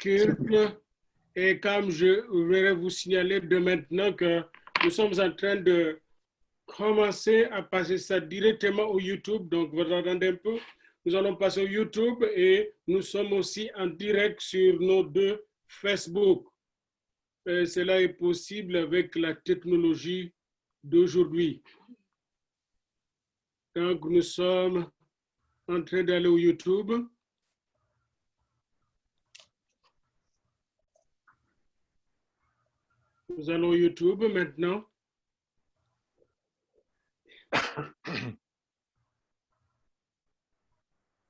Kirk. Et comme je voudrais vous signaler de maintenant que nous sommes en train de commencer à passer ça directement au YouTube. Donc, vous attendez un peu. Nous allons passer au YouTube et nous sommes aussi en direct sur nos deux Facebook. Et cela est possible avec la technologie d'aujourd'hui. Donc, nous sommes en train d'aller au YouTube. Nous allons au YouTube maintenant.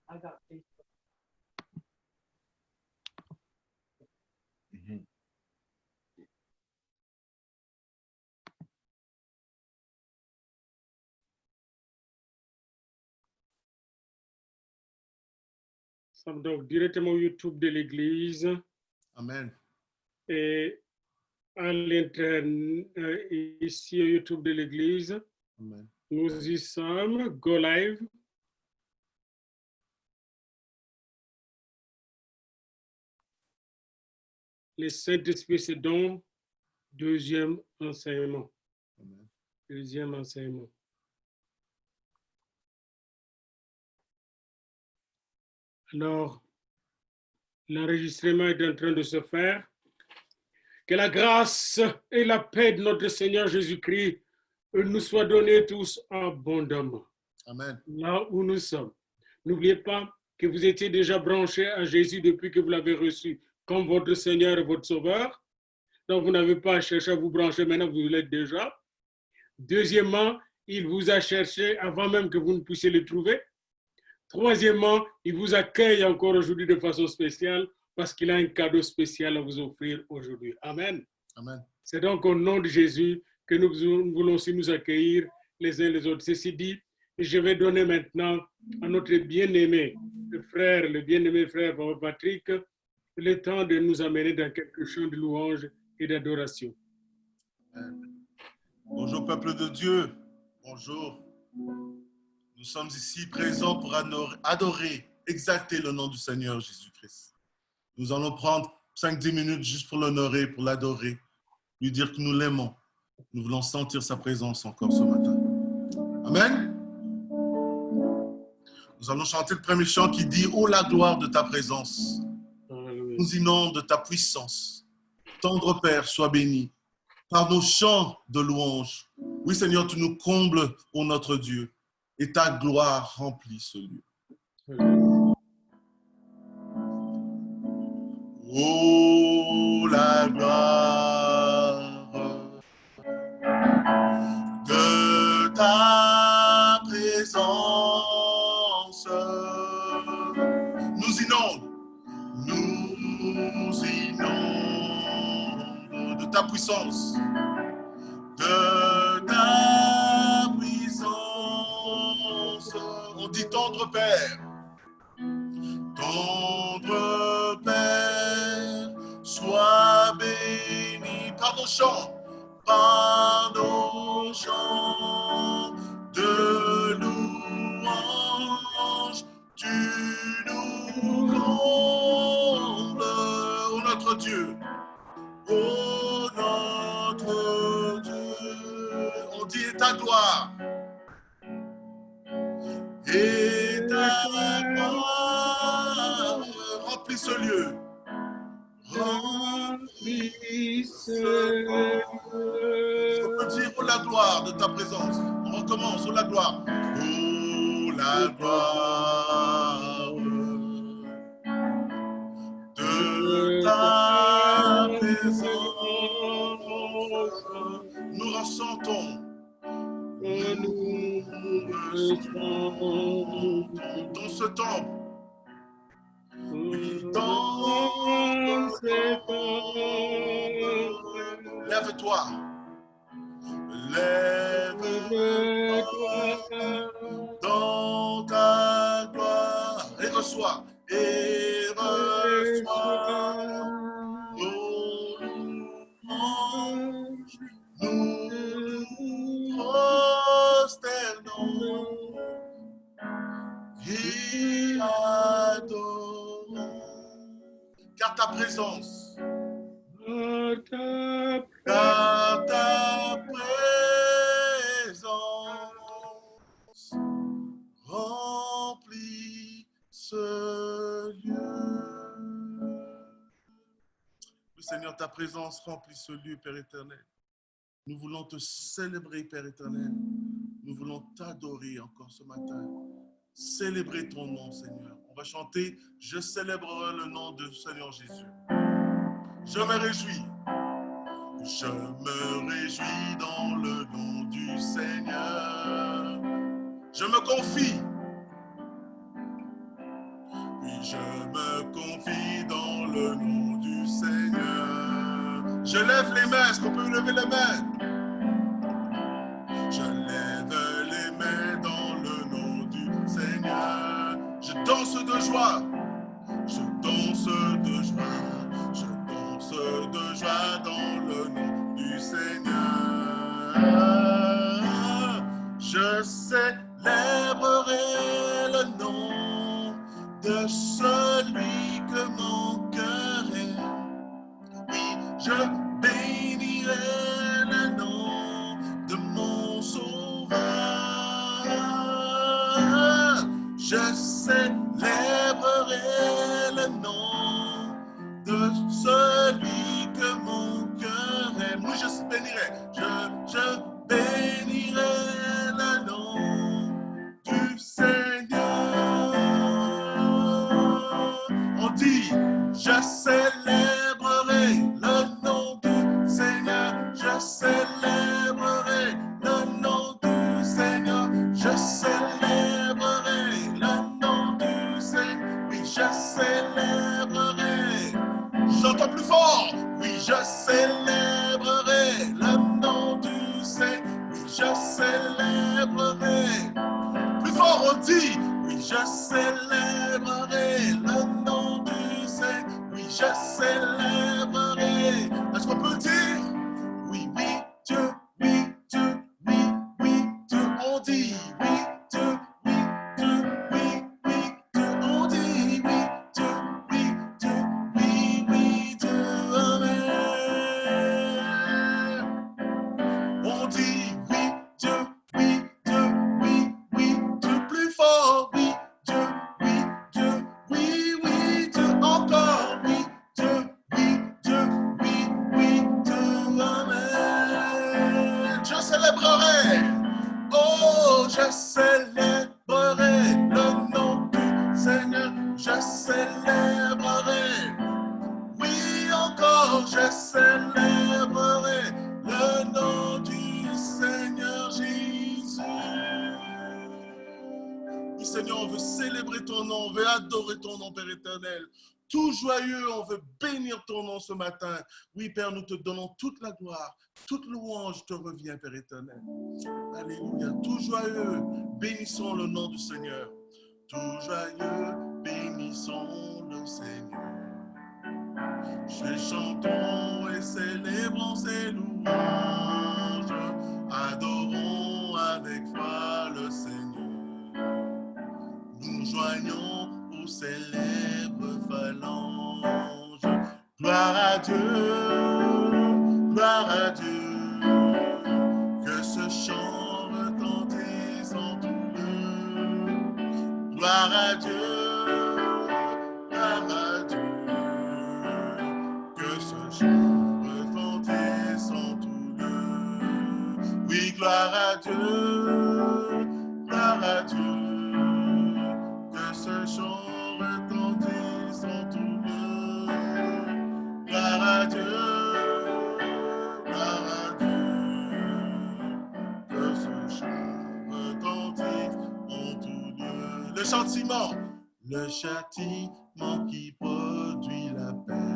I got Facebook. Donc, directement au YouTube de l'Église. Amen. Et à l'interne, ici au YouTube de l'Église. Amen. Nous y sommes. Go live. Les Saint-Esprit, c'est donc deuxième enseignement. Amen. Deuxième enseignement. Alors, l'enregistrement est en train de se faire. Que la grâce et la paix de notre Seigneur Jésus-Christ nous soient données tous abondamment. Amen. Là où nous sommes. N'oubliez pas que vous étiez déjà branchés à Jésus depuis que vous l'avez reçu comme votre Seigneur et votre Sauveur. Donc, vous n'avez pas à chercher à vous brancher, maintenant vous l'êtes déjà. Deuxièmement, il vous a cherché avant même que vous ne puissiez le trouver. Troisièmement, il vous accueille encore aujourd'hui de façon spéciale parce qu'il a un cadeau spécial à vous offrir aujourd'hui. Amen. Amen. C'est donc au nom de Jésus que nous voulons aussi nous accueillir les uns les autres. Ceci dit, je vais donner maintenant à notre bien-aimé frère, le bien-aimé frère Patrick, le temps de nous amener dans quelque chant de louange et d'adoration. Bonjour peuple de Dieu, bonjour. Nous sommes ici présents pour adorer, exalter le nom du Seigneur Jésus-Christ. Nous allons prendre 5-10 minutes juste pour l'honorer, pour l'adorer, lui dire que nous l'aimons. Nous voulons sentir sa présence encore ce matin. Amen. Nous allons chanter le premier chant qui dit « Oh la gloire de ta présence, nous inonde de ta puissance. Tendre Père, sois béni par nos chants de louange. Oui Seigneur, tu nous combles, ô notre Dieu, et ta gloire remplit ce lieu. Oh la gloire de ta présence nous inonde de ta puissance, de ta puissance. On dit tendre Père, tendre Père, sois béni par nos chants de louange, tu nous combles, ô notre Dieu, ô notre Dieu. On dit et ta gloire, et ta gloire remplit ce lieu. Remplis ce lieu. On peut dire oh la gloire de ta présence. On recommence, oh la gloire. Oh la gloire de ta présence. Nous ressentons. Nous ressentons dans ce temple. Oui, dans ce temple. Lève-toi. Lève-toi dans ta gloire et reçois nos louanges. Nous prosternons et adorons. car ta présence, Car car ta présence remplit ce lieu. Oui, Seigneur, ta présence remplit ce lieu, Père éternel. Nous voulons te célébrer, Père éternel. Nous voulons t'adorer encore ce matin. Célébrer ton nom, Seigneur. On va chanter « Je célébrerai le nom du Seigneur Jésus ». Je me réjouis. Je me réjouis dans le nom du Seigneur. Je me confie. Oui, je me confie dans le nom du Seigneur. Je lève les mains. Est-ce qu'on peut lever les mains? Je lève les mains dans le nom du Seigneur. Je danse de joie. Je danse de joie. Je danse de joie dans le nom du Seigneur. Je célébrerai le nom de celui que mon cœur aime. Oui, je bénirai le nom de mon sauveur. Je célébrerai le nom de celui que mon cœur aime. Oui, je bénirai. Je bénirai le nom du Seigneur. On dit, je célébrerai le nom du Seigneur. Je célébrerai le nom du Seigneur. Je célébrerai le nom du Seigneur. Oui, je célébrerai. J'entends plus fort. Oui, je célébrerai le nom du Seigneur. Oui, je célébrerai. Plus fort on dit. Oui, je célébrerai le nom du Seigneur. Oui, je célébrerai. Est-ce qu'on peut dire? Oui, oui, Dieu, oui, Dieu, oui, oui, Dieu. On dit oui, Dieu, oui, Dieu, oui, oui, Dieu. On dit oui, Dieu, oui, Dieu, oui, oui, Dieu. Amen. On dit oui, Dieu, oui, Dieu, oui, oui, Dieu. Plus fort, oui, Dieu, oui, Dieu, oui, oui, Dieu. Encore, oui, Dieu, oui, Dieu, oui, oui, Dieu. Amen. Je célébrerai, oh, je célébrerai le nom du Seigneur. Je célébrerai, oui, encore, je célébrerai le nom du Seigneur Jésus. Oui, Seigneur, on veut célébrer ton nom, on veut adorer ton nom, Père éternel. Tout joyeux, on veut bénir ton nom ce matin. Oui, Père, nous te donnons toute la gloire, toute louange te revient, Père éternel. Alléluia. Tout joyeux, bénissons le nom du Seigneur. Tout joyeux, bénissons le Seigneur. Chantons et célébrons ses louanges, adorons avec foi le Seigneur. Nous joignons aux célèbres phalanges. Gloire à Dieu, gloire à Dieu, que ce chant retentisse en tout lieu. Gloire à Dieu, gloire à Dieu. Que ce chant retentisse en tout lieu. Oui, gloire à Dieu, gloire à Dieu. Que ce chant retentisse en tout lieu. Gloire à Dieu, gloire à Dieu. Que ce chant retentisse en tout lieu. Le châtiment qui produit la paix.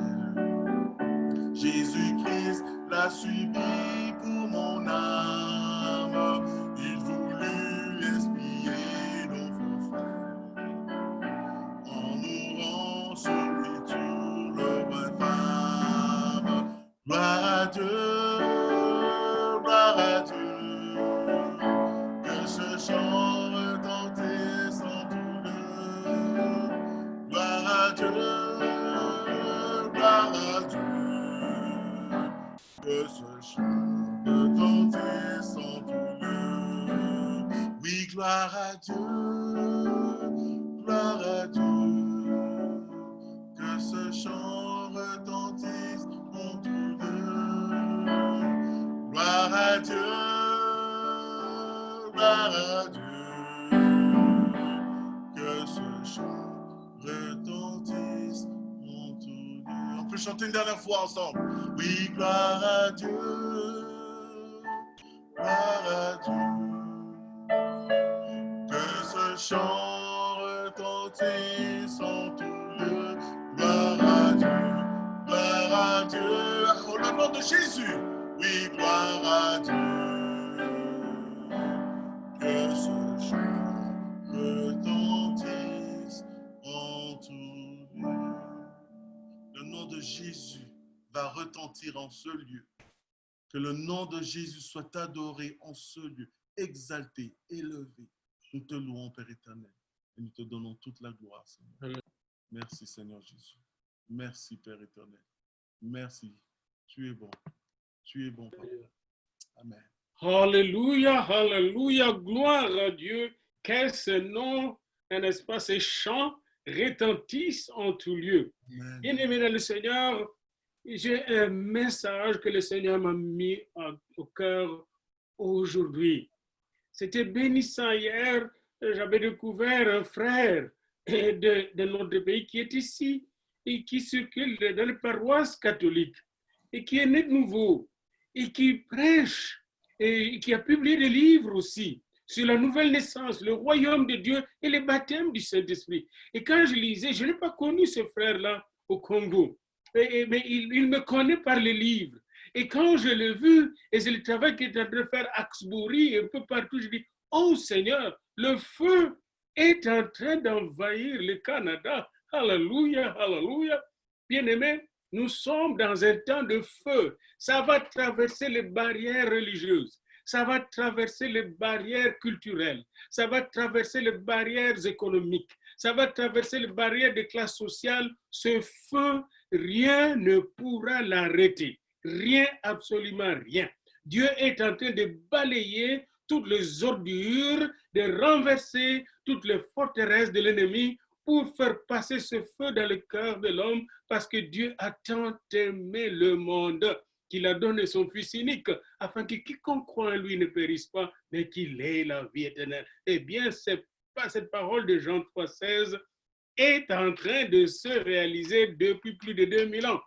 Jésus-Christ l'a subi pour mon âme. Il voulut expier nos frères. En mourant sur lui tout le roi femme. Gloire à Dieu, gloire à Dieu. Que ce chant retentisse en tout lieu. Gloire à Dieu. ce chant retentisse en tout lieu. Oui, gloire à Dieu, gloire à Dieu. Que ce chant retentisse en tout lieu. Gloire à Dieu, gloire à Dieu. Que ce chant retentisse en tout lieu. On peut chanter une dernière fois ensemble. Oui, gloire à Dieu, gloire à Dieu. Que ce chant retentisse en tout lieu. Gloire à Dieu, gloire à Dieu. Au nom de Jésus. Oui, gloire à Dieu. Que ce chant retentisse en tout lieu. Le nom de Jésus va retentir en ce lieu. Que le nom de Jésus soit adoré en ce lieu, exalté, élevé. Nous te louons, Père éternel, et nous te donnons toute la gloire, Seigneur. Amen. Merci, Seigneur Jésus. Merci, Père éternel. Merci. Tu es bon. Tu es bon, Papa. Amen. Alléluia, alléluia, gloire à Dieu. Quel ce nom, n'est-ce pas, ces chants retentissent en tout lieu. Amen. Bien-aimé dans le Seigneur, j'ai un message que le Seigneur m'a mis au cœur aujourd'hui. C'était bénissant hier, j'avais découvert un frère de notre pays qui est ici et qui circule dans les paroisses catholiques et qui est né de nouveau et qui prêche et qui a publié des livres aussi sur la nouvelle naissance, le royaume de Dieu et le baptême du Saint-Esprit. Et quand je lisais, je n'ai pas connu ce frère-là au Congo, mais il me connaît par les livres. Et quand je l'ai vu, et c'est le travail qu'il est en train de faire à Axbury et un peu partout, je dis, oh Seigneur, le feu est en train d'envahir le Canada. Alléluia, alléluia. Bien-aimés, nous sommes dans un temps de feu. Ça va traverser les barrières religieuses. Ça va traverser les barrières culturelles. Ça va traverser les barrières économiques. Ça va traverser les barrières de classe sociale. Ce feu, rien ne pourra l'arrêter. Rien, absolument rien. Dieu est en train de balayer toutes les ordures, de renverser toutes les forteresses de l'ennemi pour faire passer ce feu dans le cœur de l'homme, parce que Dieu a tant aimé le monde qu'il a donné son Fils unique, afin que quiconque croit en lui ne périsse pas, mais qu'il ait la vie éternelle. Eh bien, cette parole de Jean 3,16 est en train de se réaliser depuis plus de 2000 ans.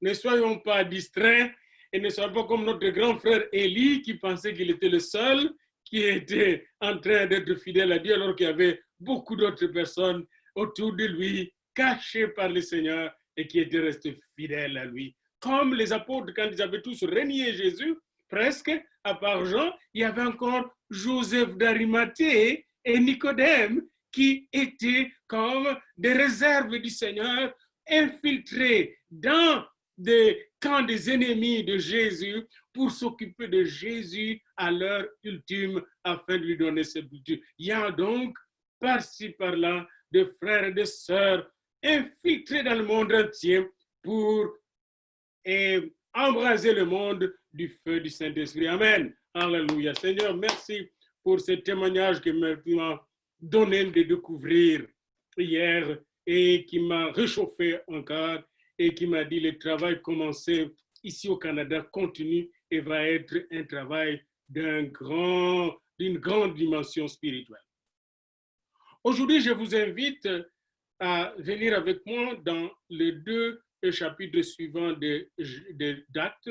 Ne soyons pas distraits et ne soyons pas comme notre grand frère Élie qui pensait qu'il était le seul qui était en train d'être fidèle à Dieu alors qu'il y avait beaucoup d'autres personnes autour de lui, cachées par le Seigneur et qui étaient restées fidèles à lui. Comme les apôtres, quand ils avaient tous renié Jésus, presque, à part Jean, il y avait encore Joseph d'Arimathée et Nicodème qui étaient comme des réserves du Seigneur, infiltrés dans des camps des ennemis de Jésus pour s'occuper de Jésus à l'heure ultime afin de lui donner sépulture. Il y a donc par-ci, par-là, de frères et de sœurs infiltrés dans le monde entier pour embraser le monde du feu du Saint-Esprit. Amen. Alléluia. Seigneur, merci pour ce témoignage que tu m'as donné de découvrir hier et qui m'a réchauffé encore et qui m'a dit le travail commencé ici au Canada continue et va être un travail d'une grande dimension spirituelle. Aujourd'hui, je vous invite à venir avec moi dans les deux chapitres suivants des Actes,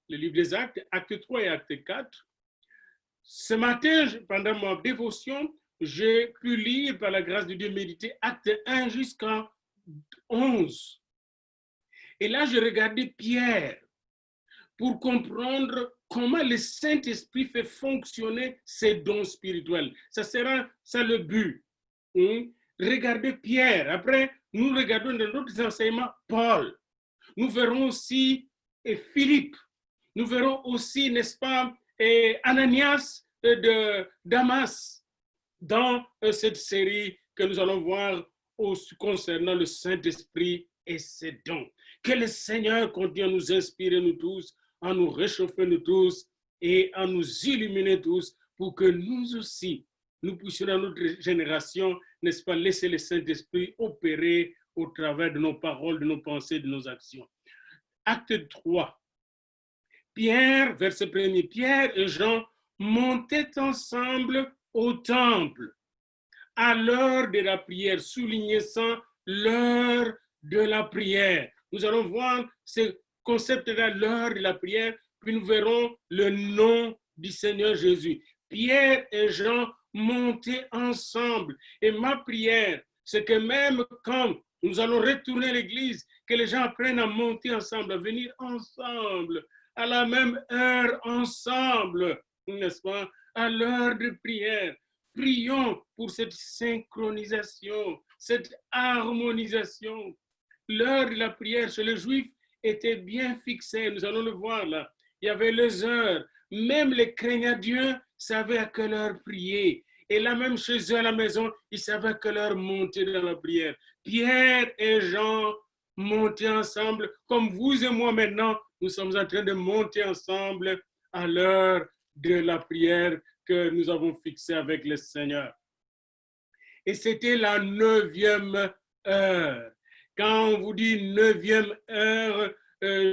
le livre des Actes, Acte 3 et Acte 4. Ce matin, pendant ma dévotion, j'ai pu lire par la grâce de Dieu, méditer Acte 1 jusqu'à 11. Et là, je regardais Pierre pour comprendre comment le Saint-Esprit fait fonctionner ses dons spirituels. Ça sera ça le but. Regardez Pierre. Après, nous regardons dans d'autres enseignements Paul. Nous verrons aussi Philippe. Nous verrons aussi, n'est-ce pas, Ananias de Damas dans cette série que nous allons voir concernant le Saint-Esprit et ses dons. Que le Seigneur continue à nous inspirer, nous tous, à nous réchauffer, nous tous, et à nous illuminer tous, pour que nous aussi, nous puissions dans notre génération, n'est-ce pas, laisser le Saint-Esprit opérer au travers de nos paroles, de nos pensées, de nos actions. Acte 3. Pierre, verset 1er, Pierre et Jean montaient ensemble au temple à l'heure de la prière, soulignant l'heure de la prière. Nous allons voir ce concept-là, l'heure de la prière, puis nous verrons le nom du Seigneur Jésus. Pierre et Jean montaient ensemble. Et ma prière, c'est que même quand nous allons retourner à l'église, que les gens apprennent à monter ensemble, à venir ensemble, à la même heure ensemble, n'est-ce pas, à l'heure de prière. Prions pour cette synchronisation, cette harmonisation. L'heure de la prière chez les Juifs était bien fixée, nous allons le voir là. Il y avait les heures, même les craignants Dieu savaient à quelle heure prier. Et là même chez eux à la maison, ils savaient à quelle heure monter dans la prière. Pierre et Jean montaient ensemble, comme vous et moi maintenant, nous sommes en train de monter ensemble à l'heure de la prière que nous avons fixée avec le Seigneur. Et c'était la 9e heure. Quand on vous dit 9e heure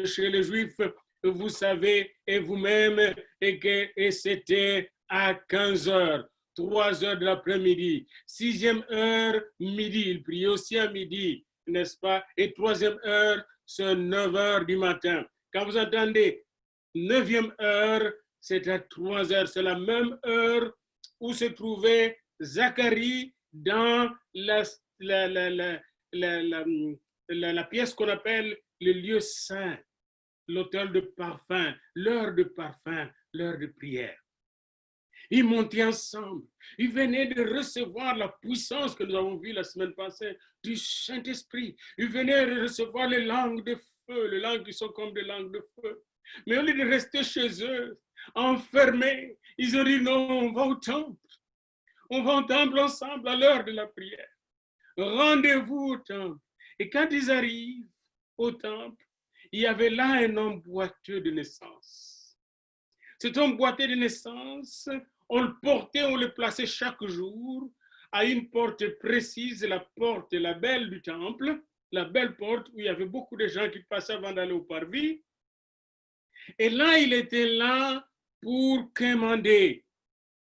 chez les Juifs, vous savez, et vous-même, et c'était à 15 heures, 3 heures de l'après-midi. 6e heure, midi, il priait aussi à midi, n'est-ce pas? Et 3e heure, c'est 9 heures du matin. Quand vous entendez 9e heure, c'est à 3 heures. C'est la même heure où se trouvait Zacharie dans la pièce qu'on appelle le lieu saint, l'autel de parfum, l'heure de parfum, l'heure de prière. Ils montaient ensemble. Ils venaient de recevoir la puissance que nous avons vue la semaine passée du Saint-Esprit. Ils venaient de recevoir les langues de feu, les langues qui sont comme des langues de feu. Mais au lieu de rester chez eux, enfermés, ils ont dit non, on va au temple. On va au temple ensemble à l'heure de la prière. Rendez-vous au temple. Et quand ils arrivent au temple, il y avait là un homme boiteux de naissance. Cet homme boiteux de naissance, on le portait, on le plaçait chaque jour à une porte précise, la porte, la belle du temple, la belle porte où il y avait beaucoup de gens qui passaient avant d'aller au parvis. Et là, il était là pour demander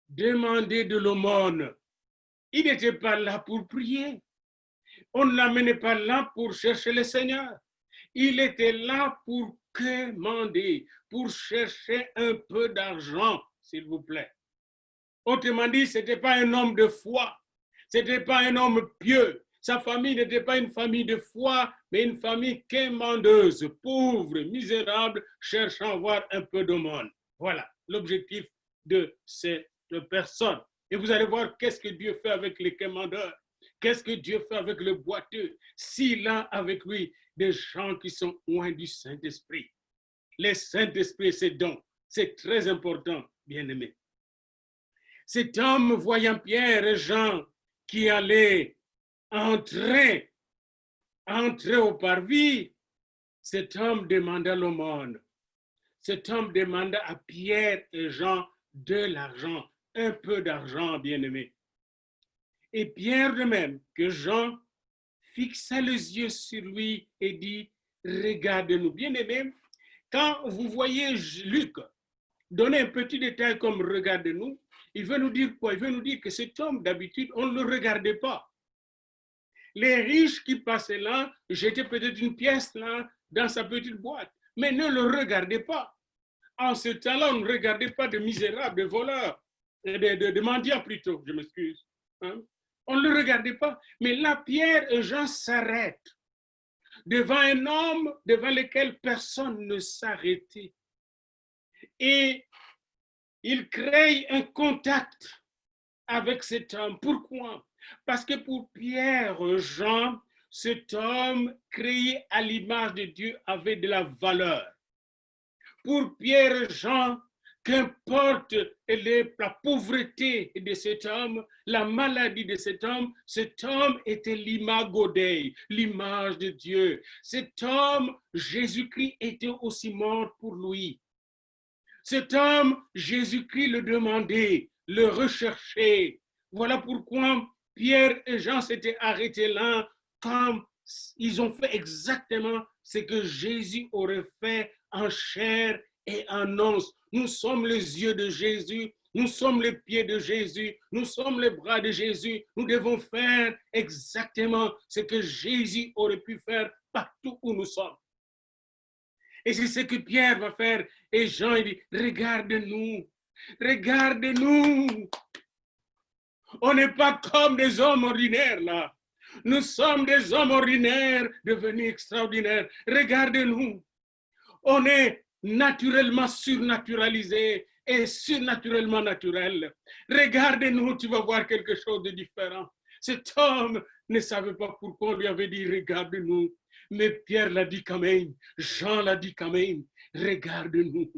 de l'aumône. Il n'était pas là pour prier. On ne l'amenait pas là pour chercher le Seigneur. Il était là pour quémander, pour chercher un peu d'argent, s'il vous plaît. Autrement dit, ce n'était pas un homme de foi, ce n'était pas un homme pieux. Sa famille n'était pas une famille de foi, mais une famille quémandeuse, pauvre, misérable, cherchant à avoir un peu d'aumône. Voilà l'objectif de cette personne. Et vous allez voir qu'est-ce que Dieu fait avec les quémandeurs. Qu'est-ce que Dieu fait avec le boiteux? S'il a avec lui des gens qui sont loin du Saint-Esprit. Le Saint-Esprit, c'est donc, c'est très important, bien-aimé. Cet homme, voyant Pierre et Jean qui allaient entrer au parvis, cet homme demanda l'aumône. Cet homme demanda à Pierre et Jean de l'argent, un peu d'argent, bien-aimé. Et Pierre de même que Jean fixa les yeux sur lui et dit, regarde-nous. Bien-aimé, quand vous voyez Luc donner un petit détail comme regarde-nous, il veut nous dire quoi? Il veut nous dire que cet homme, d'habitude, on ne le regardait pas. Les riches qui passaient là jetaient peut-être une pièce là dans sa petite boîte, mais ne le regardaient pas. En ce temps-là, on ne regardait pas de misérables, de voleurs, de mendiants plutôt, je m'excuse. Hein? On ne le regardait pas. Mais là, Pierre et Jean s'arrêtent devant un homme devant lequel personne ne s'arrêtait. Et ils créent un contact avec cet homme. Pourquoi? Parce que pour Pierre et Jean, cet homme créé à l'image de Dieu avait de la valeur. Pour Pierre et Jean, Qu'importe la pauvreté de cet homme, la maladie de cet homme était l'imago Dei, l'image de Dieu. Cet homme, Jésus-Christ, était aussi mort pour lui. Cet homme, Jésus-Christ le demandait, le recherchait. Voilà pourquoi Pierre et Jean s'étaient arrêtés là, comme ils ont fait exactement ce que Jésus aurait fait en chair et en os. Nous sommes les yeux de Jésus, nous sommes les pieds de Jésus, nous sommes les bras de Jésus. Nous devons faire exactement ce que Jésus aurait pu faire partout où nous sommes. Et c'est ce que Pierre va faire. Et Jean, il dit, regarde-nous, regarde-nous. On n'est pas comme des hommes ordinaires là. Nous sommes des hommes ordinaires devenus extraordinaires. Regardez-nous. On est naturellement surnaturalisé et surnaturellement naturel. Regardez-nous, tu vas voir quelque chose de différent. Cet homme ne savait pas pourquoi on lui avait dit, regarde-nous. Mais Pierre l'a dit quand même, Jean l'a dit quand même, regarde-nous.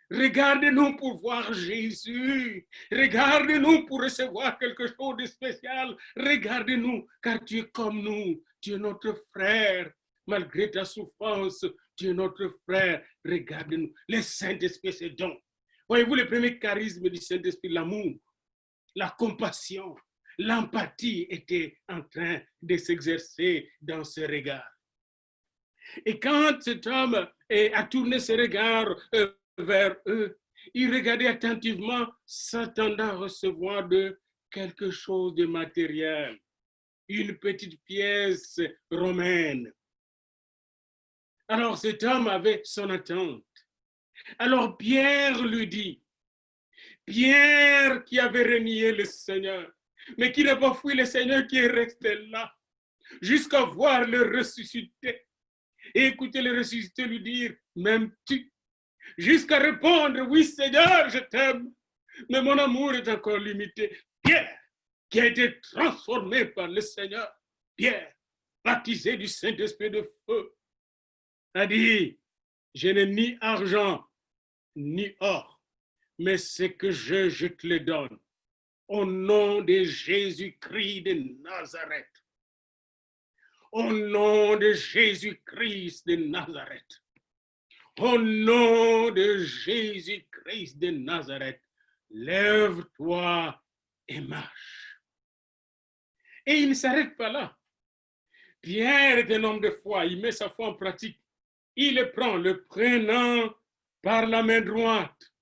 Regarde-nous pour voir Jésus. Regarde-nous pour recevoir quelque chose de spécial. Regarde-nous, car tu es comme nous. Tu es notre frère. Malgré ta souffrance, tu es notre frère. Regarde-nous. Le Saint-Esprit, c'est donc. Voyez-vous, le premier charisme du Saint-Esprit, l'amour, la compassion, l'empathie était en train de s'exercer dans ce regard. Et quand cet homme a tourné ses regards vers eux, il regardait attentivement, s'attendant à recevoir de quelque chose de matériel, une petite pièce romaine. Alors cet homme avait son attente. Alors Pierre lui dit, Pierre qui avait renié le Seigneur, mais qui n'a pas fui le Seigneur, qui est resté là, jusqu'à voir le ressuscité. Et écouter le ressuscité lui dire, m'aimes-tu? Jusqu'à répondre, oui Seigneur, je t'aime, mais mon amour est encore limité. Pierre, qui a été transformé par le Seigneur, Pierre, baptisé du Saint-Esprit de feu, a dit, je n'ai ni argent, ni or, mais ce que je te le donne. Au nom de Jésus-Christ de Nazareth. Au nom de Jésus-Christ de Nazareth. Au nom de Jésus-Christ de Nazareth, lève-toi et marche. Et il ne s'arrête pas là. Pierre est un homme de foi, il met sa foi en pratique. Il le prend, le prenant par la main droite.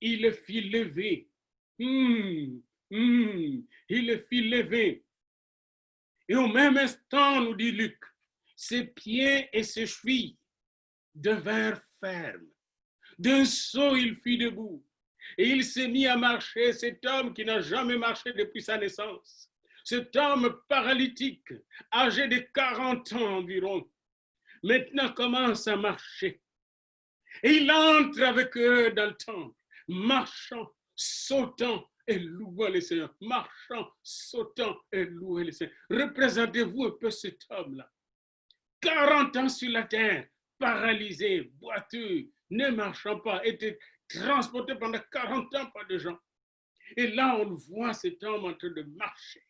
Il le fit lever. Il le fit lever. Et au même instant, nous dit Luc, ses pieds et ses chevilles devinrent fermes. D'un saut, il fit debout. Et il s'est mis à marcher, cet homme qui n'a jamais marché depuis sa naissance. Cet homme paralytique, âgé de 40 ans environ, maintenant commence à marcher. Et il entre avec eux dans le temple, marchant, sautant et louant le Seigneur. Marchant, sautant et louant le Seigneur. Représentez-vous un peu cet homme-là. 40 ans sur la terre, paralysé, boiteux, ne marchant pas, était transporté pendant 40 ans par des gens. Et là, on voit cet homme en train de marcher,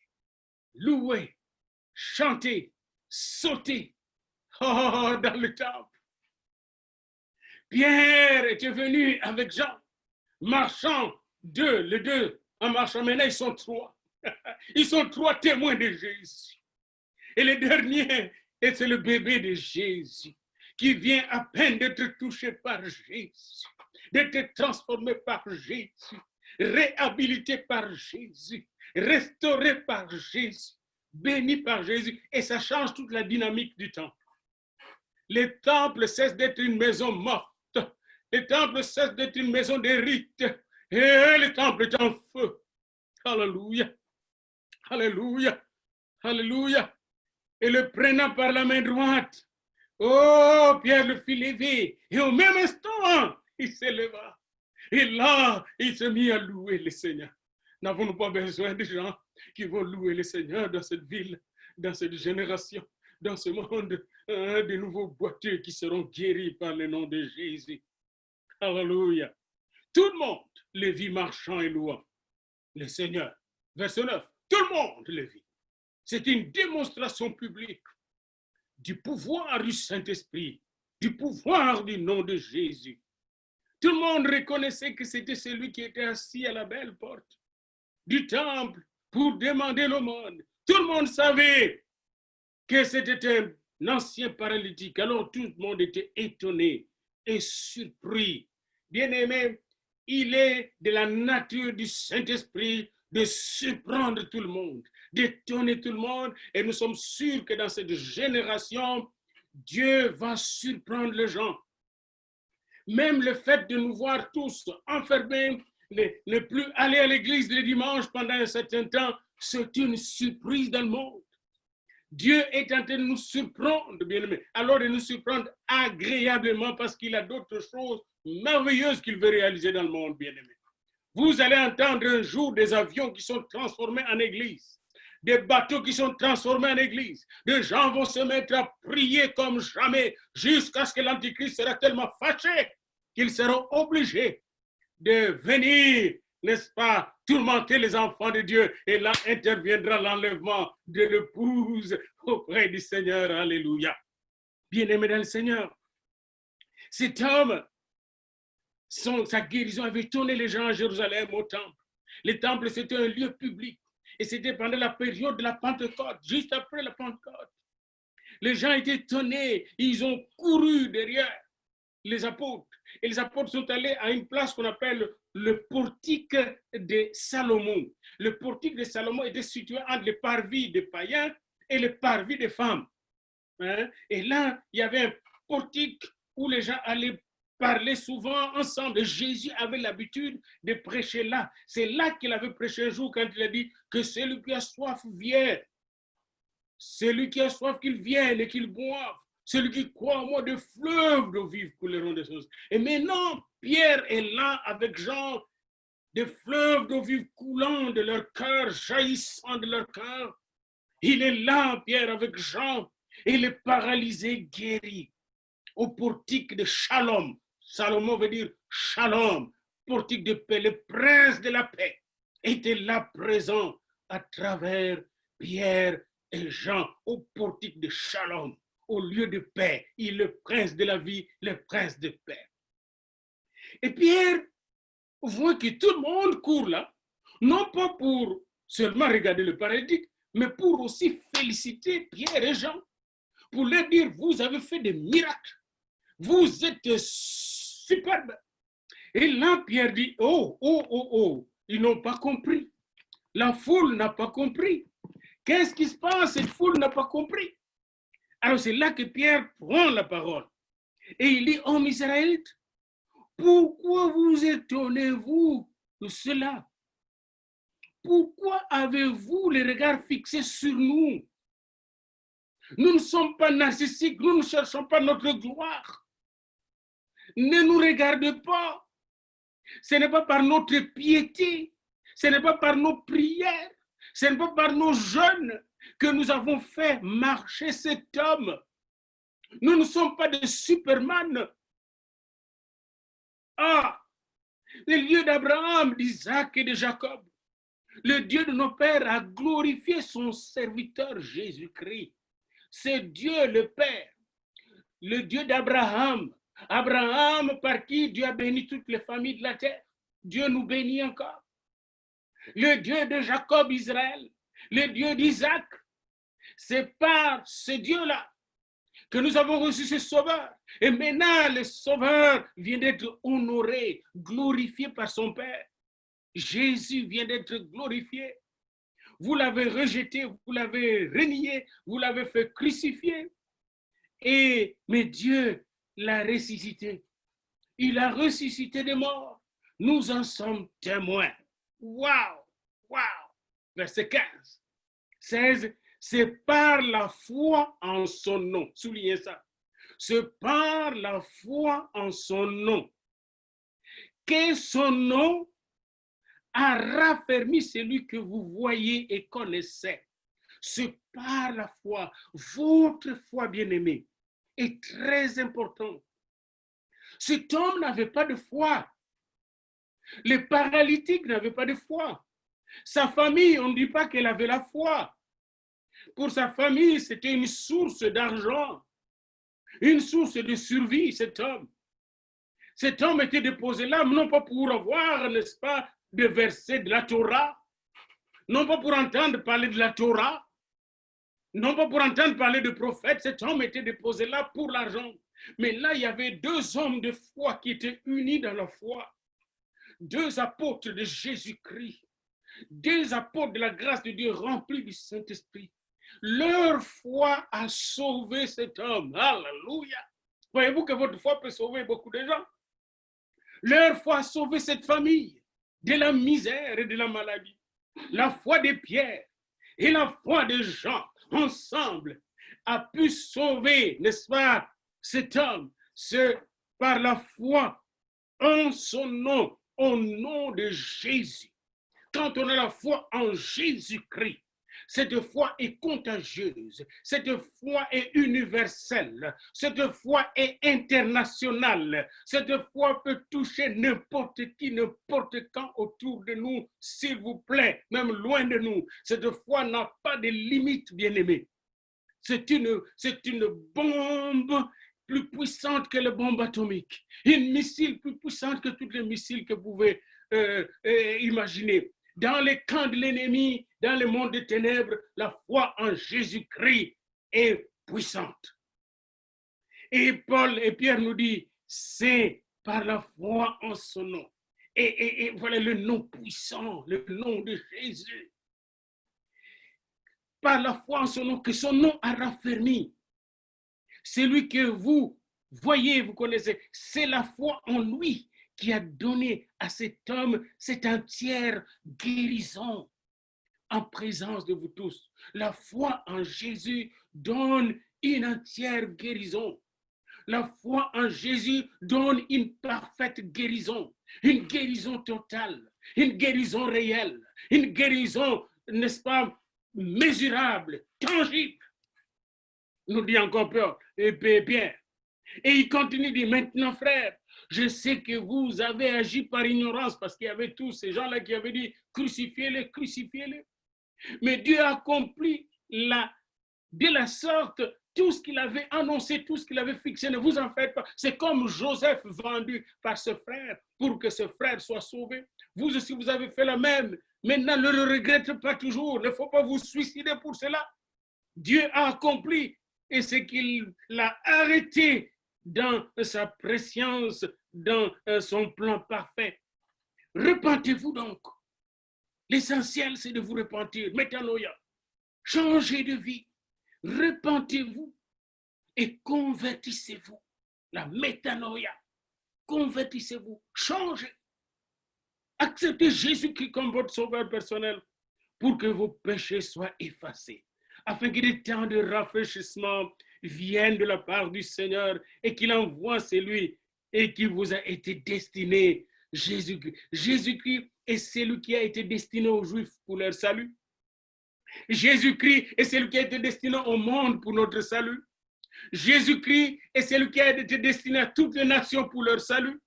louer, chanter, sauter dans le temple. Pierre était venu avec Jean, marchant les deux, en marchant. Maintenant, ils sont trois. Ils sont trois témoins de Jésus. Et le dernier, c'est le bébé de Jésus, qui vient à peine d'être touché par Jésus, d'être transformé par Jésus, réhabilité par Jésus, restauré par Jésus, béni par Jésus. Et ça change toute la dynamique du temple. Le temple cesse d'être une maison morte. Le temple cesse d'être une maison de rites. Et le temple est en feu. Alléluia. Alléluia. Alléluia. Et le prenant par la main droite, oh, Pierre le fit lever. Et au même instant, il s'éleva. Et là, il se mit à louer le Seigneur. N'avons-nous pas besoin de gens qui vont louer le Seigneur dans cette ville, dans cette génération, dans ce monde, de nouveaux boiteux qui seront guéris par le nom de Jésus. Alléluia. tout le monde le vit marchant et louant le Seigneur. Verset 9, tout le monde le vit. C'est une démonstration publique du pouvoir du Saint-Esprit, du pouvoir du nom de Jésus. Tout le monde reconnaissait que c'était celui qui était assis à la belle porte du temple pour demander l'aumône. Tout le monde savait que c'était un ancien paralytique. Alors tout le monde était étonné et surpris. Bien-aimé, il est de la nature du Saint-Esprit de surprendre tout le monde, d'étonner tout le monde. Et nous sommes sûrs que dans cette génération, Dieu va surprendre les gens. Même le fait de nous voir tous enfermés, ne plus aller à l'église le dimanche pendant un certain temps, c'est une surprise dans le monde. Dieu est en train de nous surprendre, bien-aimés. Alors de nous surprendre agréablement parce qu'il a d'autres choses merveilleuses qu'il veut réaliser dans le monde, bien-aimés. Vous allez entendre un jour des avions qui sont transformés en église, des bateaux qui sont transformés en église. Des gens vont se mettre à prier comme jamais jusqu'à ce que l'Antichrist sera tellement fâché qu'ils seront obligés de venir, n'est-ce pas, tourmenter les enfants de Dieu. Et là interviendra l'enlèvement de l'épouse auprès du Seigneur. Alléluia. Bien-aimé dans le Seigneur, cet homme, sa guérison avait tourné les gens à Jérusalem au temple. Le temple, c'était un lieu public. Et c'était pendant la période de la Pentecôte, juste après la Pentecôte. Les gens étaient étonnés. Ils ont couru derrière les apôtres. Et les apôtres sont allés à une place qu'on appelle le portique de Salomon. Le portique de Salomon était situé entre les parvis des païens et les parvis des femmes. Et là, il y avait un portique où les gens allaient parler souvent ensemble. Et Jésus avait l'habitude de prêcher là. C'est là qu'il avait prêché un jour quand il a dit que celui qui a soif vienne. Celui qui a soif qu'il vienne et qu'il boive. Celui qui croit en moi, de fleuves d'eau vive couleront des choses. Et maintenant, Pierre est là avec Jean, des fleuves d'eau vive coulant de leur cœur, jaillissant de leur cœur. Il est là, Pierre, avec Jean, et le paralysé guéri au portique de Shalom. Salomon veut dire Shalom, portique de paix. Le prince de la paix était là présent à travers Pierre et Jean au portique de Shalom, au lieu de paix. Il est le prince de la vie, le prince de paix. Et Pierre voit que tout le monde court là, non pas pour seulement regarder le paralytique, mais pour aussi féliciter Pierre et Jean, pour leur dire, vous avez fait des miracles, vous êtes superbes. Et là, Pierre dit, oh, ils n'ont pas compris. La foule n'a pas compris. Qu'est-ce qui se passe? Cette foule n'a pas compris. Alors c'est là que Pierre prend la parole. Et il dit, hommes israélites, pourquoi vous étonnez-vous de cela? Pourquoi avez-vous les regards fixés sur nous? Nous ne sommes pas narcissiques, nous ne cherchons pas notre gloire. Ne nous regardez pas. Ce n'est pas par notre piété, ce n'est pas par nos prières, ce n'est pas par nos jeûnes que nous avons fait marcher cet homme. Nous ne sommes pas des Superman. Ah, le Dieu d'Abraham, d'Isaac et de Jacob, le Dieu de nos pères a glorifié son serviteur Jésus-Christ. C'est Dieu le Père, le Dieu d'Abraham. Abraham par qui Dieu a béni toutes les familles de la terre. Dieu nous bénit encore. Le Dieu de Jacob, Israël, le Dieu d'Isaac. C'est par ce Dieu-là que nous avons reçu ce Sauveur. Et maintenant, le Sauveur vient d'être honoré, glorifié par son Père. Jésus vient d'être glorifié. Vous l'avez rejeté, vous l'avez renié, vous l'avez fait crucifier. Mais Dieu l'a ressuscité. Il a ressuscité des morts. Nous en sommes témoins. Waouh! Verset 15. 16. C'est par la foi en son nom. Soulignez ça. C'est par la foi en son nom que son nom a raffermi celui que vous voyez et connaissez. C'est par la foi. Votre foi, bien-aimée, est très importante. Cet homme n'avait pas de foi. Les paralytiques n'avaient pas de foi. Sa famille, on ne dit pas qu'elle avait la foi. Pour sa famille, c'était une source d'argent, une source de survie, cet homme. Cet homme était déposé là, non pas pour avoir, n'est-ce pas, de versets de la Torah, non pas pour entendre parler de la Torah, non pas pour entendre parler de prophètes. Cet homme était déposé là pour l'argent. Mais là, il y avait deux hommes de foi qui étaient unis dans la foi. Deux apôtres de Jésus-Christ, deux apôtres de la grâce de Dieu remplis du Saint-Esprit. Leur foi a sauvé cet homme. Alléluia. Voyez-vous que votre foi peut sauver beaucoup de gens. Leur foi a sauvé cette famille de la misère et de la maladie. La foi de Pierre et la foi de Jean, ensemble, a pu sauver, n'est-ce pas, cet homme, par la foi en son nom, au nom de Jésus. Quand on a la foi en Jésus-Christ, cette foi est contagieuse, cette foi est universelle, cette foi est internationale, cette foi peut toucher n'importe qui, n'importe quand autour de nous, s'il vous plaît, même loin de nous. Cette foi n'a pas de limite, bien-aimés. C'est une bombe plus puissante que les bombes atomiques, une missile plus puissante que tous les missiles que vous pouvez imaginer. Dans les camps de l'ennemi, dans le monde des ténèbres, la foi en Jésus-Christ est puissante. Et Paul et Pierre nous disent, c'est par la foi en son nom. Et voilà le nom puissant, le nom de Jésus. Par la foi en son nom, que son nom a raffermi. Celui que vous voyez, vous connaissez, c'est la foi en lui qui a donné à cet homme cette entière guérison en présence de vous tous. La foi en Jésus donne une entière guérison. La foi en Jésus donne une parfaite guérison, une guérison totale, une guérison réelle, une guérison, n'est-ce pas, mesurable, tangible. Nous dit encore Pierre. Et il continue, dit, maintenant frère, je sais que vous avez agi par ignorance, parce qu'il y avait tous ces gens-là qui avaient dit, crucifiez-les, crucifiez-les. Mais Dieu a accompli de la sorte tout ce qu'il avait annoncé, tout ce qu'il avait fixé. Ne vous en faites pas. C'est comme Joseph vendu par ce frère pour que ce frère soit sauvé. Vous aussi, vous avez fait la même. Maintenant, ne le regrette pas toujours. Il ne faut pas vous suicider pour cela. Dieu a accompli et c'est qu'il l'a arrêté dans sa préscience, dans son plan parfait. Repentez-vous donc. L'essentiel, c'est de vous repentir. Métanoïa. Changez de vie. Repentez-vous et convertissez-vous. La métanoïa. Convertissez-vous. Changez. Acceptez Jésus-Christ comme votre sauveur personnel pour que vos péchés soient effacés, afin que des temps de rafraîchissement viennent de la part du Seigneur et qu'il envoie celui et qui vous a été destiné, Jésus-Christ. Jésus-Christ est celui qui a été destiné aux Juifs pour leur salut. Jésus-Christ est celui qui a été destiné au monde pour notre salut. Jésus-Christ est celui qui a été destiné à toutes les nations pour leur salut.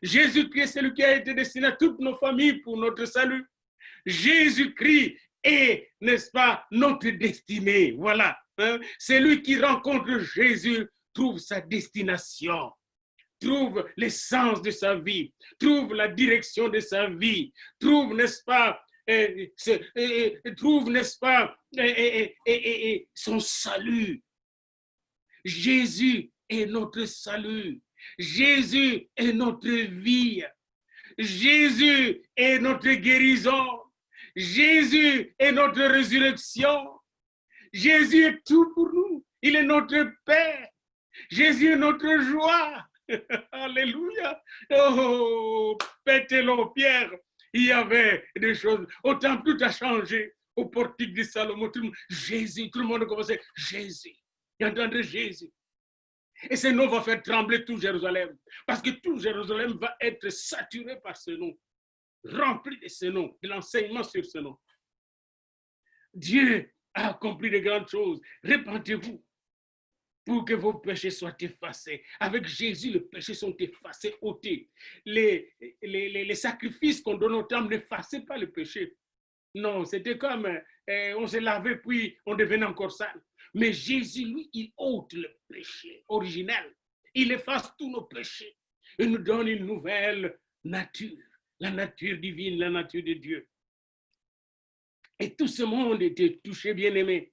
Jésus-Christ est celui qui a été destiné à toutes nos familles pour notre salut. Jésus-Christ est, n'est-ce pas, notre destinée. Voilà. Hein? Celui qui rencontre Jésus trouve sa destination, trouve l'essence de sa vie, trouve la direction de sa vie, trouve, n'est-ce pas, trouve, n'est-ce pas, son salut. Jésus est notre salut. Jésus est notre vie. Jésus est notre guérison. Jésus est notre résurrection. Jésus est tout pour nous. Il est notre Père. Jésus est notre joie. Alléluia. Oh, pétez-le, Pierre. Il y avait des choses. Au temple, tout a changé. Au portique de Salomon, tout le monde, Jésus, tout le monde commençait, Jésus. Et entendre Jésus. Et ce nom va faire trembler tout Jérusalem. Parce que tout Jérusalem va être saturé par ce nom. Rempli de ce nom, de l'enseignement sur ce nom. Dieu a accompli de grandes choses. Repentez-vous pour que vos péchés soient effacés. Avec Jésus, les péchés sont effacés, ôtés. Les sacrifices qu'on donne au temple n'effaçaient pas le péché. Non, c'était comme on se lavait puis on devenait encore sale. Mais Jésus, lui, il ôte le péché originel. Il efface tous nos péchés. Il nous donne une nouvelle nature, la nature divine, la nature de Dieu. Et tout ce monde était touché, bien-aimé.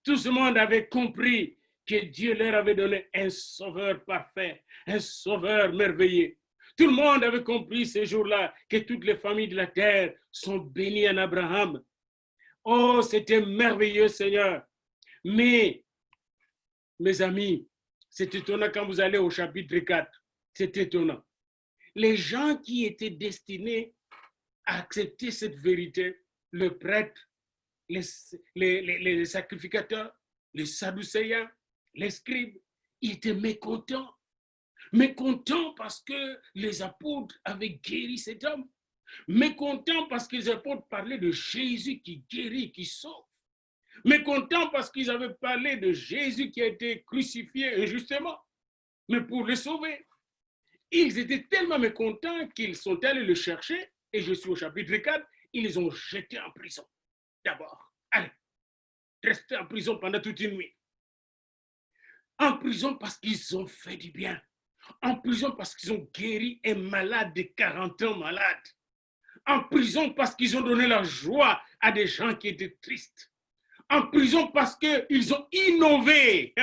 Tout ce monde avait compris que Dieu leur avait donné un sauveur parfait, un sauveur merveilleux. Tout le monde avait compris ce jour-là que toutes les familles de la terre sont bénies en Abraham. Oh, c'était merveilleux, Seigneur. Mais, mes amis, c'est étonnant quand vous allez au chapitre 4. C'est étonnant. Les gens qui étaient destinés à accepter cette vérité, le prêtre, les sacrificateurs, les sadducéens, les scribes, ils étaient mécontents. Mécontents parce que les apôtres avaient guéri cet homme. Mécontents parce que les apôtres parlaient de Jésus qui guérit, qui sauve. Mécontents parce qu'ils avaient parlé de Jésus qui a été crucifié injustement, mais pour le sauver. Ils étaient tellement mécontents qu'ils sont allés le chercher, et je suis au chapitre 4, ils les ont jetés en prison. D'abord, allez, restez en prison pendant toute une nuit. En prison parce qu'ils ont fait du bien. En prison parce qu'ils ont guéri un malade de 40 ans malade. En prison parce qu'ils ont donné la joie à des gens qui étaient tristes. En prison parce qu'ils ont innové.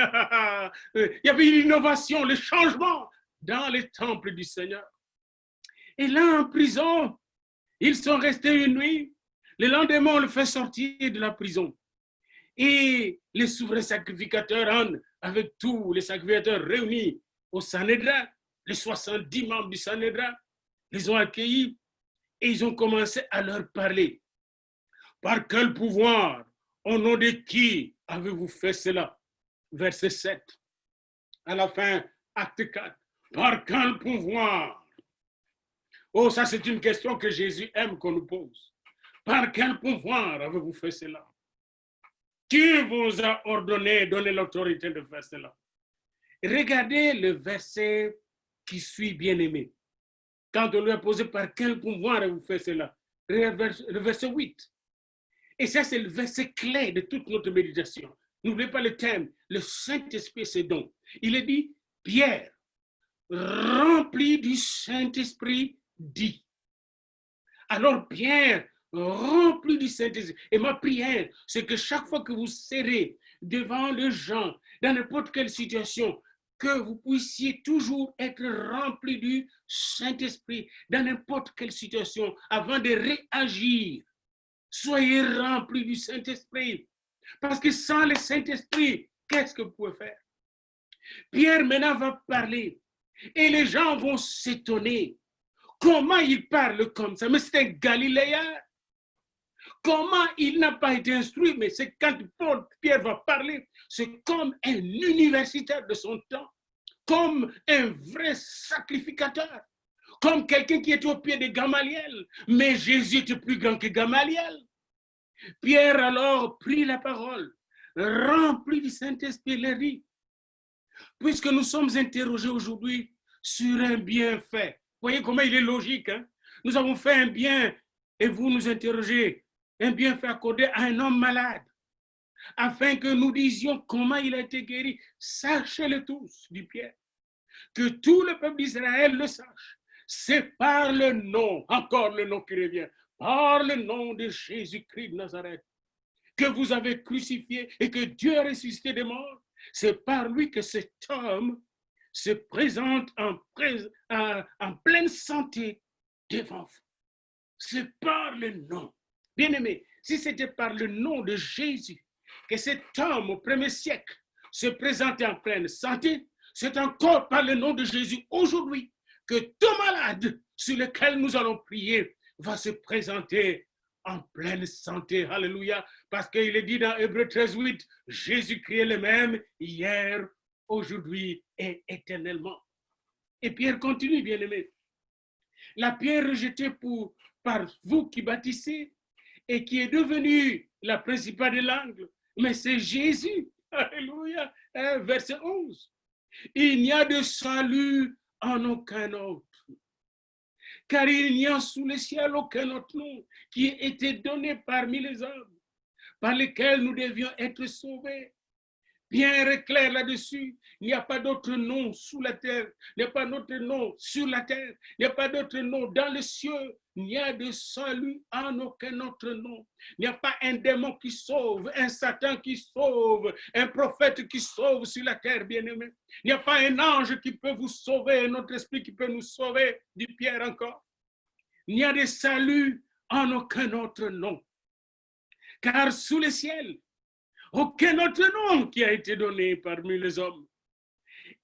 Il y avait une innovation, le changement dans les temples du Seigneur. Et là, en prison, ils sont restés une nuit. Le lendemain, on le fait sortir de la prison. Et les souverains sacrificateurs, avec tous les sacrificateurs réunis au Sanhédrin, les 70 membres du Sanhédrin, les ont accueillis et ils ont commencé à leur parler. Par quel pouvoir, au nom de qui avez-vous fait cela? Verset 7. À la fin, acte 4. Par quel pouvoir? Oh, ça c'est une question que Jésus aime qu'on nous pose. Par quel pouvoir avez-vous fait cela? Qui vous a ordonné, donné l'autorité de faire cela? Regardez le verset qui suit, bien-aimé. Quand on lui a posé par quel pouvoir avez-vous fait cela? Le verset 8. Et ça, c'est le verset clé de toute notre méditation. N'oubliez pas le thème, le Saint-Esprit, c'est donc. Il est dit, Pierre, rempli du Saint-Esprit, dit. Alors Pierre, rempli du Saint-Esprit, et ma prière, c'est que chaque fois que vous serez devant les gens, dans n'importe quelle situation, que vous puissiez toujours être rempli du Saint-Esprit, dans n'importe quelle situation, avant de réagir. Soyez remplis du Saint-Esprit. Parce que sans le Saint-Esprit, qu'est-ce que vous pouvez faire? Pierre maintenant va parler et les gens vont s'étonner. Comment il parle comme ça? Mais c'est un Galiléen. Comment il n'a pas été instruit? Mais c'est quand Pierre va parler, c'est comme un universitaire de son temps, comme un vrai sacrificateur, comme quelqu'un qui était au pied de Gamaliel. Mais Jésus était plus grand que Gamaliel. Pierre alors prit la parole, rempli du Saint-Esprit, leur dit, puisque nous sommes interrogés aujourd'hui sur un bienfait. Voyez comment il est logique, hein? Nous avons fait un bien et vous nous interrogez, un bienfait accordé à un homme malade, afin que nous disions comment il a été guéri. Sachez-le tous, dit Pierre, que tout le peuple d'Israël le sache. C'est par le nom, encore le nom qui revient, par le nom de Jésus-Christ de Nazareth, que vous avez crucifié et que Dieu a ressuscité des morts. C'est par lui que cet homme se présente en pleine santé devant vous. C'est par le nom. Bien-aimé, si c'était par le nom de Jésus que cet homme au premier siècle se présentait en pleine santé, c'est encore par le nom de Jésus aujourd'hui que tout malade sur lequel nous allons prier va se présenter en pleine santé. Alléluia. Parce qu'il est dit dans Hébreux 13:8, Jésus-Christ est le même hier, aujourd'hui et éternellement. Et Pierre continue, bien-aimé. La pierre rejetée par vous qui bâtissez et qui est devenue la principale de l'angle, mais c'est Jésus Alléluia. Verset 11. Il n'y a de salut en aucun autre, car il n'y a sous le ciel aucun autre nom qui ait été donné parmi les hommes, par lesquels nous devions être sauvés. Bien est clair là-dessus, il n'y a pas d'autre nom sous la terre, il n'y a pas d'autre nom sur la terre, il n'y a pas d'autre nom dans les cieux, il n'y a de salut en aucun autre nom. Il n'y a pas un démon qui sauve, un Satan qui sauve, un prophète qui sauve sur la terre, bien-aimé. Il n'y a pas un ange qui peut vous sauver, notre esprit qui peut nous sauver, dit Pierre encore. Il n'y a de salut en aucun autre nom, car sous le ciel, aucun autre nom qui a été donné parmi les hommes.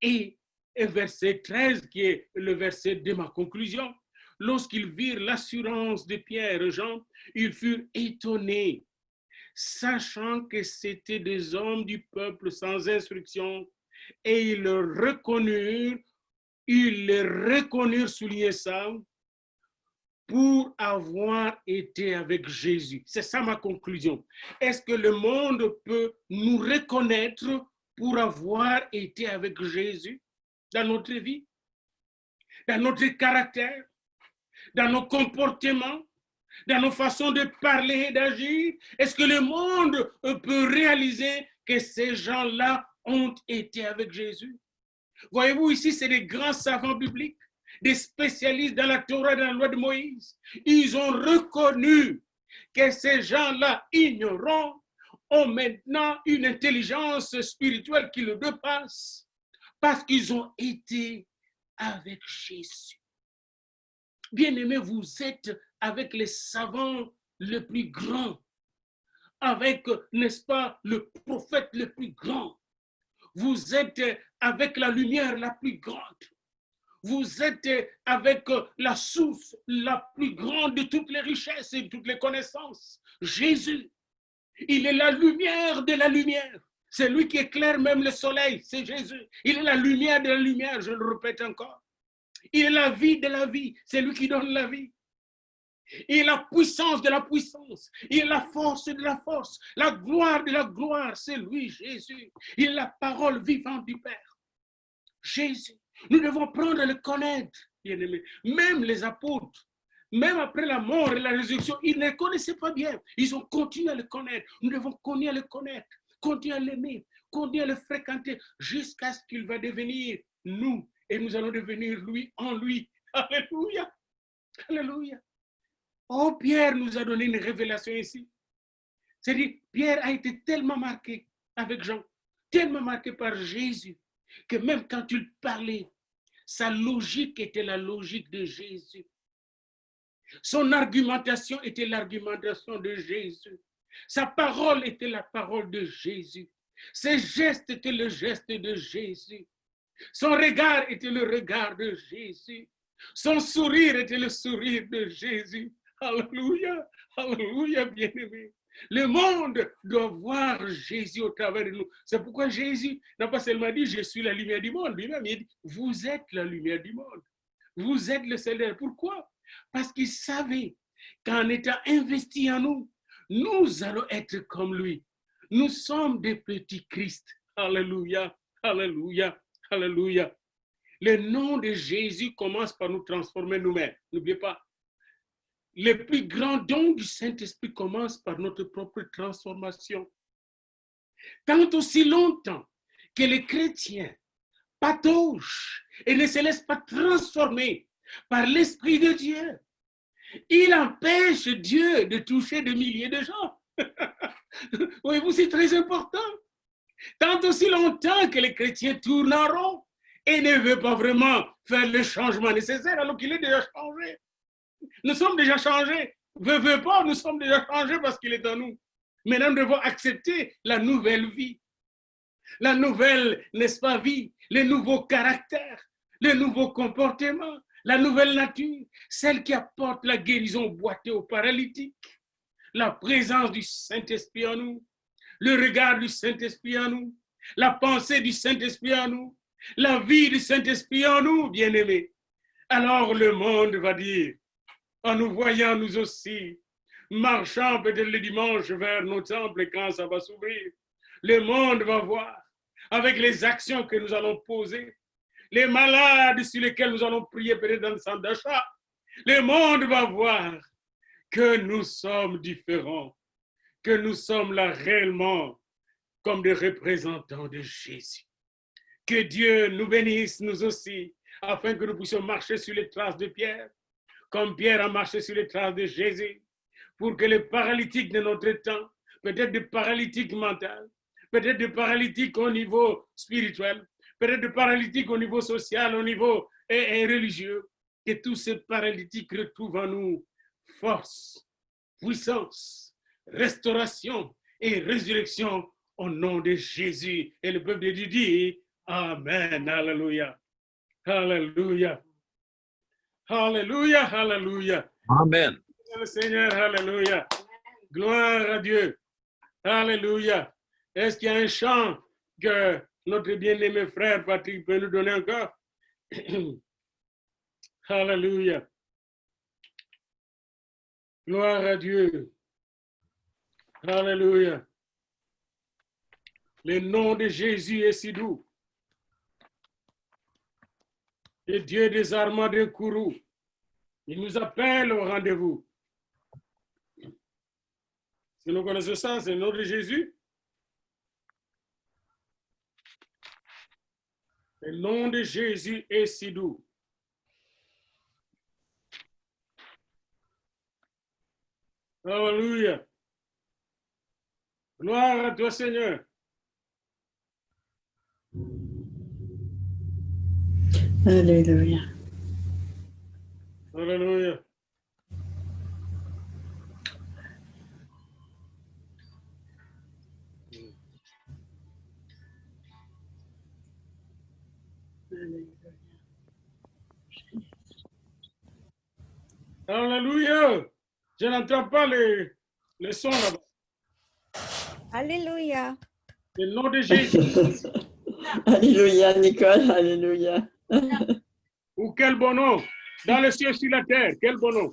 Et verset 13, qui est le verset de ma conclusion, lorsqu'ils virent l'assurance de Pierre et Jean, ils furent étonnés, sachant que c'étaient des hommes du peuple sans instruction, et ils les reconnurent, soulignez ça, pour avoir été avec Jésus. C'est ça ma conclusion. Est-ce que le monde peut nous reconnaître pour avoir été avec Jésus dans notre vie, dans notre caractère, dans nos comportements, dans nos façons de parler et d'agir? Est-ce que le monde peut réaliser que ces gens-là ont été avec Jésus? Voyez-vous, ici, c'est des grands savants bibliques, des spécialistes dans la Torah et dans la loi de Moïse. Ils ont reconnu que ces gens-là ignorants ont maintenant une intelligence spirituelle qui le dépasse parce qu'ils ont été avec Jésus. Bien-aimés, vous êtes avec les savants les plus grands, avec, n'est-ce pas, le prophète le plus grand. Vous êtes avec la lumière la plus grande. Vous êtes avec la source la plus grande de toutes les richesses et de toutes les connaissances. Jésus, il est la lumière de la lumière. C'est lui qui éclaire même le soleil, c'est Jésus. Il est la lumière de la lumière, je le répète encore. Il est la vie de la vie, c'est lui qui donne la vie. Il est la puissance de la puissance, il est la force de la force, la gloire de la gloire, c'est lui, Jésus. Il est la parole vivante du Père. Jésus. Nous devons prendre à le connaître, bien-aimés. Même les apôtres, même après la mort et la résurrection, ils ne le connaissaient pas bien. Ils ont continué à le connaître. Nous devons continuer à le connaître, continuer à l'aimer, continuer à le fréquenter jusqu'à ce qu'il va devenir nous et nous allons devenir lui en lui. Alléluia. Alléluia. Oh, Pierre nous a donné une révélation ici. C'est-à-dire, Pierre a été tellement marqué avec Jean, tellement marqué par Jésus, que même quand il parlait, sa logique était la logique de Jésus. Son argumentation était l'argumentation de Jésus. Sa parole était la parole de Jésus. Ses gestes étaient le geste de Jésus. Son regard était le regard de Jésus. Son sourire était le sourire de Jésus. Alléluia, alléluia, bien-aimé. Le monde doit voir Jésus au travers de nous. C'est pourquoi Jésus n'a pas seulement dit « Je suis la lumière du monde ». Lui-même, il dit « Vous êtes la lumière du monde. Vous êtes le Seigneur ». Pourquoi? Parce qu'il savait qu'en étant investi en nous, nous allons être comme lui. Nous sommes des petits Christ. Alléluia, alléluia, alléluia. Le nom de Jésus commence par nous transformer nous-mêmes. N'oubliez pas. Le plus grand don du Saint-Esprit commence par notre propre transformation. Tant aussi longtemps que les chrétiens patauchent et ne se laissent pas transformer par l'Esprit de Dieu, il empêche Dieu de toucher des milliers de gens. Voyez-vous, c'est très important. Tant aussi longtemps que les chrétiens tournent en rond et ne veulent pas vraiment faire le changement nécessaire alors qu'il est déjà changé. Nous sommes déjà changés. Veux pas, nous sommes déjà changés parce qu'il est en nous. Maintenant, nous devons accepter la nouvelle vie. La nouvelle, n'est-ce pas, vie, le nouveau caractère, le nouveau comportement, la nouvelle nature, celle qui apporte la guérison boitée aux paralytiques, la présence du Saint-Esprit en nous, le regard du Saint-Esprit en nous, la pensée du Saint-Esprit en nous, la vie du Saint-Esprit en nous, bien-aimés. Alors le monde va dire, en nous voyant nous aussi, marchant peut-être le dimanche vers nos temples quand ça va s'ouvrir, Le monde va voir avec les actions que nous allons poser, les malades sur lesquels nous allons prier peut-être dans le centre d'achat. Le monde va voir que nous sommes différents, que nous sommes là réellement comme des représentants de Jésus. Que Dieu nous bénisse, nous aussi, afin que nous puissions marcher sur les traces de Pierre, comme Pierre a marché sur les traces de Jésus, pour que les paralytiques de notre temps, peut-être des paralytiques mentaux, peut-être des paralytiques au niveau spirituel, peut-être des paralytiques au niveau social, au niveau religieux, que tous ces paralytiques retrouvent en nous force, puissance, restauration et résurrection au nom de Jésus. Et le peuple de Dieu dit Amen. Alléluia. Alléluia. Alléluia. Alléluia. Amen. Le Seigneur, alléluia. Gloire à Dieu. Alléluia. Est-ce qu'il y a un chant que notre bien-aimé frère Patrick peut nous donner encore? Alléluia. Gloire à Dieu. Alléluia. Le nom de Jésus est si doux. Le Dieu des armées de Kourou. Il nous appelle au rendez-vous. Si nous connaissons ça, c'est le nom de Jésus. Le nom de Jésus est si doux. Alléluia. Gloire à toi, Seigneur. Alléluia. Alléluia. Alléluia. Je n'entends pas le son là-bas. Alléluia. Le nom de Jésus. Alléluia, Nicole. Alléluia. Ou quel bon nom. Dans le ciel, sur la terre. Quel bon nom.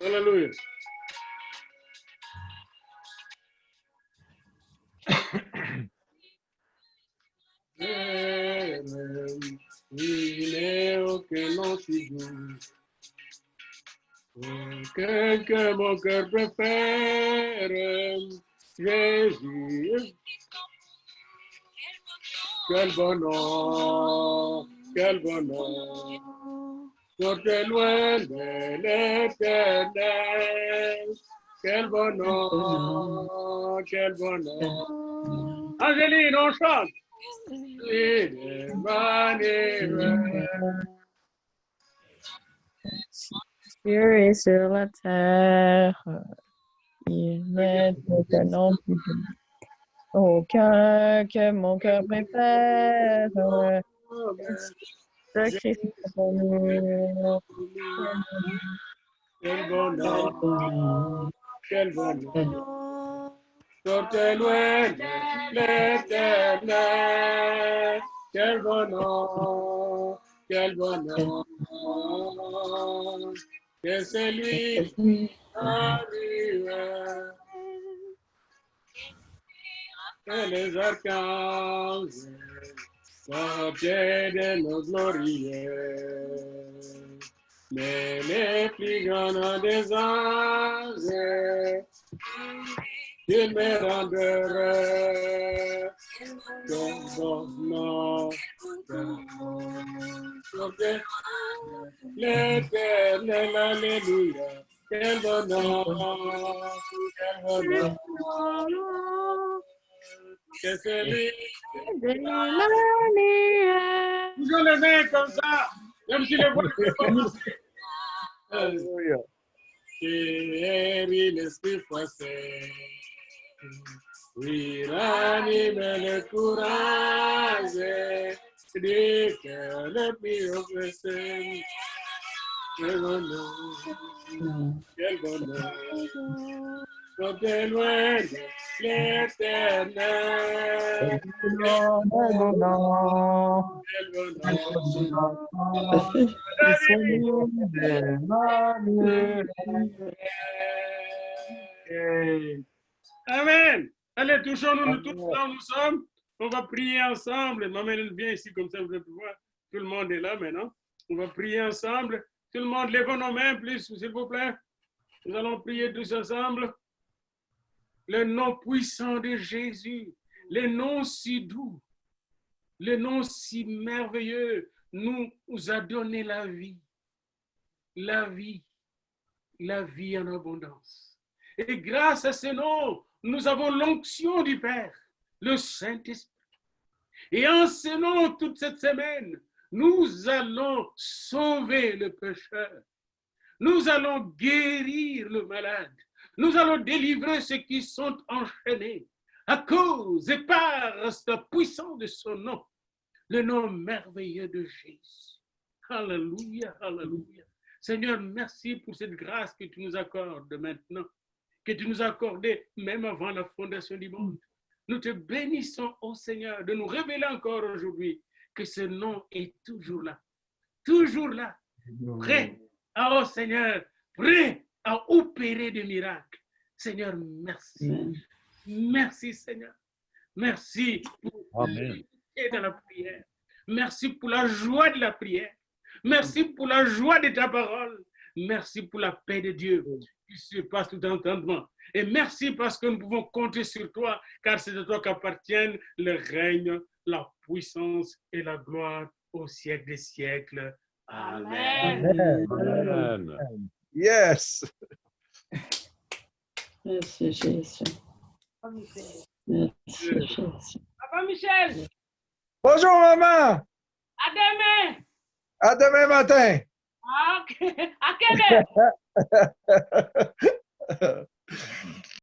Alléluia. Il est aucun nom si doux. Que mon cœur préfère, Jésus. Quel bon nom, quel bon nom. Sortez loin de l'éternel. Quel bon nom, quel bon nom. Angéline, on chante. Dieu est sur la terre, il n'est aucun nom plus doux, aucun que mon cœur préfère. Le Christ est pour nous. Quel bon nom, quel bon nom. Sortez loin de l'éternel. Quel bon nom, quel bon nom. Que c'est lui qui arrive. Que les archanges sortaient de nos glorieux. Mais les plus grands des anges, il me rendra ton bon nom. L'éternel, alléluia. Quel bon nom, quel bon nom. Que c'est lui. Toujours les mains comme ça, même si les voix ne sont pas. Alléluia. Chéri, l'esprit forcé. Oui, ranime le courage. Dis que le plus oppressé. Quel bon nom, quel bon nom. Sortez loin de l'éternel. Quel bon nom. Amen. Allez, touchons-nous tous là où nous sommes. On va prier ensemble. Maman, elle vient ici comme ça, vous allez pouvoir. Tout le monde est là maintenant. On va prier ensemble. Tout le monde, lève nos mains, plus, s'il vous plaît. Nous allons prier tous ensemble. Le nom puissant de Jésus, le nom si doux, le nom si merveilleux, nous a donné la vie, la vie, la vie en abondance. Et grâce à ce nom, nous avons l'onction du Père, le Saint-Esprit. Et en ce nom, toute cette semaine, nous allons sauver le pécheur. Nous allons guérir le malade. Nous allons délivrer ceux qui sont enchaînés à cause et par la puissance de son nom, le nom merveilleux de Jésus. Alléluia, alléluia. Seigneur, merci pour cette grâce que tu nous accordes maintenant, que tu nous as accordée même avant la fondation du monde. Nous te bénissons, ô Seigneur, de nous révéler encore aujourd'hui que ce nom est toujours là, prêt, ô Seigneur, prêt à opérer des miracles. Seigneur, merci. Merci, Seigneur. Merci pour dans la prière. Merci pour la joie de la prière. Merci pour la joie de ta parole. Merci pour la paix de Dieu qui surpasse tout entendement. Et merci parce que nous pouvons compter sur toi, car c'est de toi qu'appartiennent le règne, la puissance et la gloire au siècle des siècles. Amen. Amen. Yes. Merci Jésus. Merci Jésus. Papa Michel, Bonjour, maman. à demain. À demain matin. À quelle heure?